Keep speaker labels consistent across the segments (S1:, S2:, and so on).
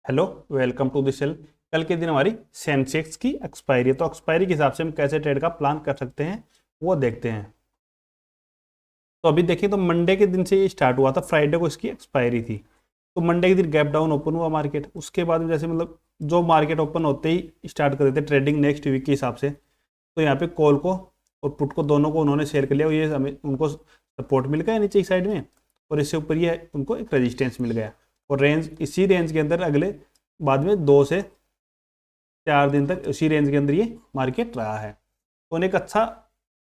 S1: Hello, welcome to the sale. कल के दिन हमारी सेंसेक्स की एक्सपायरी है, तो एक्सपायरी के हिसाब से हम कैसे ट्रेड का प्लान कर सकते हैं वो देखते हैं। तो अभी देखिए, तो मंडे के दिन से ये स्टार्ट हुआ था, फ्राइडे को इसकी एक्सपायरी थी। तो मंडे के दिन गैप डाउन ओपन हुआ मार्केट, उसके बाद में जैसे मतलब जो मार्केट ओपन होते ही स्टार्ट कर देते ट्रेडिंग नेक्स्ट वीक के हिसाब से। तो यहाँ पे कॉल को और पुट को दोनों को उन्होंने शेयर कर लिया, ये हमें उनको सपोर्ट मिल गया नीचे की साइड में, और इससे ऊपर ये उनको एक रेजिस्टेंस मिल गया। और रेंज इसी रेंज के अंदर अगले बाद में 2 से 4 दिन तक उसी रेंज के अंदर ये मार्केट रहा है। तो उन्हें एक अच्छा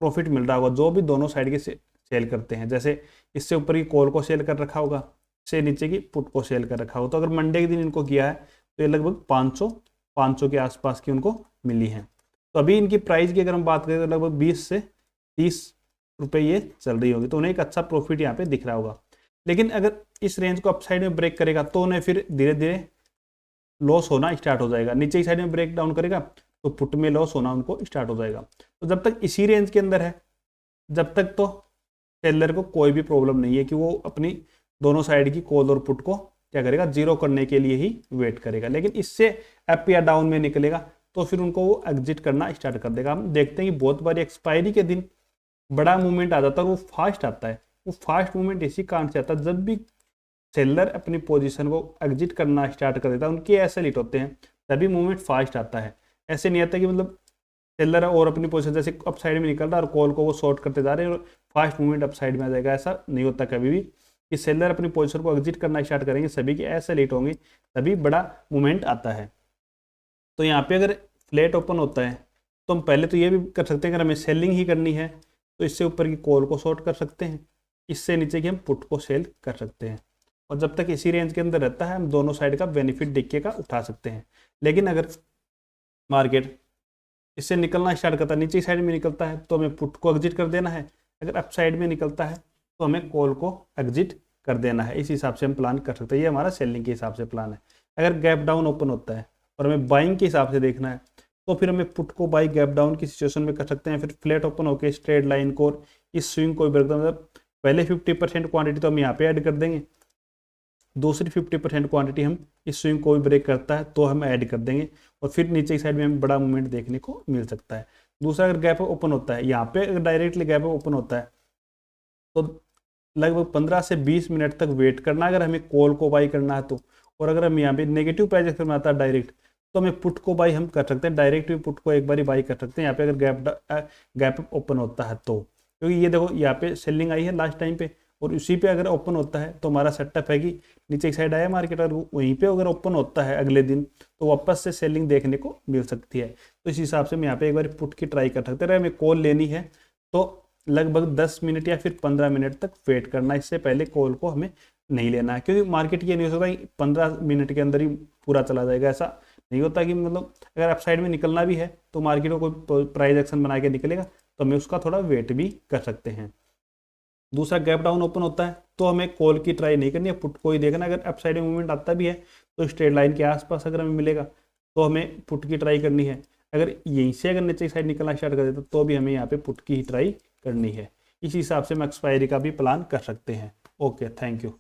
S1: प्रॉफिट मिल रहा होगा जो भी दोनों साइड के सेल करते हैं। जैसे इससे ऊपर की कॉल को सेल कर रखा होगा, से नीचे की पुट को सेल कर रखा होगा। तो अगर मंडे के दिन इनको किया है तो ये लगभग 500 के आसपास की उनको मिली है। तो अभी इनकी प्राइस की अगर हम बात करें तो लगभग 20 से 30 रुपये ये चल रही होगी, तो उन्हें एक अच्छा प्रॉफिट यहाँ पे दिख रहा होगा। लेकिन अगर इस रेंज को अपसाइड में ब्रेक करेगा तो उन्हें फिर धीरे धीरे लॉस होना स्टार्ट हो जाएगा। नीचे की साइड में ब्रेक डाउन करेगा तो पुट में लॉस होना उनको स्टार्ट हो जाएगा। तो जब तक इसी रेंज के अंदर है, जब तक तो सेलर को कोई भी प्रॉब्लम नहीं है कि वो अपनी दोनों साइड की कॉल और पुट को क्या करेगा, जीरो करने के लिए ही वेट करेगा। लेकिन इससे अप या डाउन में निकलेगा तो फिर उनको वो एग्जिट करना स्टार्ट कर देगा। हम देखते हैं कि बहुत बार एक्सपायरी के दिन बड़ा मूवमेंट आ जाता है और वो फास्ट आता है। वो फास्ट मूवमेंट इसी कारण से आता है, जब भी सेलर अपनी पोजीशन को एग्जिट करना स्टार्ट कर देता है, उनके ऐसे हिट होते हैं, तभी मूवमेंट फास्ट आता है। ऐसे नहीं आता कि मतलब सेलर और अपनी पोजीशन जैसे अप साइड में निकल रहा है और कॉल को वो शॉर्ट करते जा रहे हैं और फास्ट मूवमेंट अप साइड में आ जाएगा। ऐसा नहीं होता कभी भी कि सेलर अपनी पोजीशन को एग्जिट करना स्टार्ट करेंगे, सभी के ऐसे हिट होंगे, तभी बड़ा मूवमेंट आता है। तो यहाँ पे अगर फ्लैट ओपन होता है तो हम पहले तो ये भी कर सकते हैं, अगर हमें सेलिंग ही करनी है तो इससे ऊपर की कॉल को शॉर्ट कर सकते हैं, इससे नीचे की हम पुट को सेल कर सकते हैं। और जब तक इसी रेंज के अंदर रहता है हम दोनों साइड का बेनिफिट डिक्के का उठा सकते हैं। लेकिन अगर मार्केट इससे निकलना स्टार्ट करता है, नीचे साइड में निकलता है तो हमें पुट को एग्जिट कर देना है, अगर अप साइड में निकलता है तो हमें कॉल को एग्जिट कर देना है। इस हिसाब से हम प्लान कर सकते हैं, ये हमारा सेलिंग के हिसाब से प्लान है। अगर गैप डाउन ओपन होता है और हमें बाइंग के हिसाब से देखना है तो फिर हमें पुट को बाई गैप डाउन की सिचुएशन में कर सकते हैं। फिर फ्लैट ओपन होकर स्ट्रेट लाइन को और इस स्विंग को ब्रेक, मतलब पहले 50% क्वांटिटी तो हम यहाँ पे ऐड कर देंगे, दूसरी 50% क्वांटिटी हम इस स्विंग को भी ब्रेक करता है तो हम ऐड कर देंगे, और फिर नीचे की साइड में हमें बड़ा मूवमेंट देखने को मिल सकता है। दूसरा, अगर गैप ओपन होता है, यहाँ पे अगर डायरेक्टली गैप ओपन होता है तो लगभग 15 से 20 मिनट तक वेट करना अगर हमें कॉल को बाई करना है तो। और अगर हम यहाँ पे नेगेटिव प्राइस एक्शन में आता है डायरेक्ट, तो हमें पुट को बाई हम कर सकते हैं, डायरेक्ट भी पुट को एक बार बाई कर सकते हैं यहाँ पे अगर गैप ओपन होता है तो। क्योंकि ये देखो यहाँ पे सेलिंग आई है लास्ट टाइम पे, और उसी पे अगर ओपन होता है तो हमारा सेटअप है कि नीचे की साइड आया मार्केट, और वहीं पे अगर ओपन होता है अगले दिन तो वापस से सेलिंग देखने को मिल सकती है। तो इस हिसाब से हम यहाँ पे एक बार पुट की ट्राई कर सकते हैं। अगर हमें कॉल लेनी है तो लगभग 10 मिनट या फिर 15 मिनट तक वेट करना, इससे पहले कॉल को हमें नहीं लेना है। क्योंकि मार्केट ये नहीं हो सकता कि 15 मिनट के अंदर ही पूरा चला जाएगा, ऐसा नहीं होता कि मतलब अगर अप साइड में निकलना भी है तो मार्केट को कोई प्राइस एक्शन बना के निकलेगा तो हमें उसका थोड़ा वेट भी कर सकते हैं। दूसरा, गैप डाउन ओपन होता है तो हमें कॉल की ट्राई नहीं करनी है, पुट को ही देखना। अगर अप साइड में मूवमेंट आता भी है तो स्ट्रेट लाइन के आसपास अगर हमें मिलेगा तो हमें पुट की ट्राई करनी है। अगर यहीं से अगर नीचे साइड निकलना स्टार्ट कर देता तो भी हमें यहाँ पे पुट की ही ट्राई करनी है। इस हिसाब से हम एक्सपायरी का भी प्लान कर सकते हैं। Okay, thank you.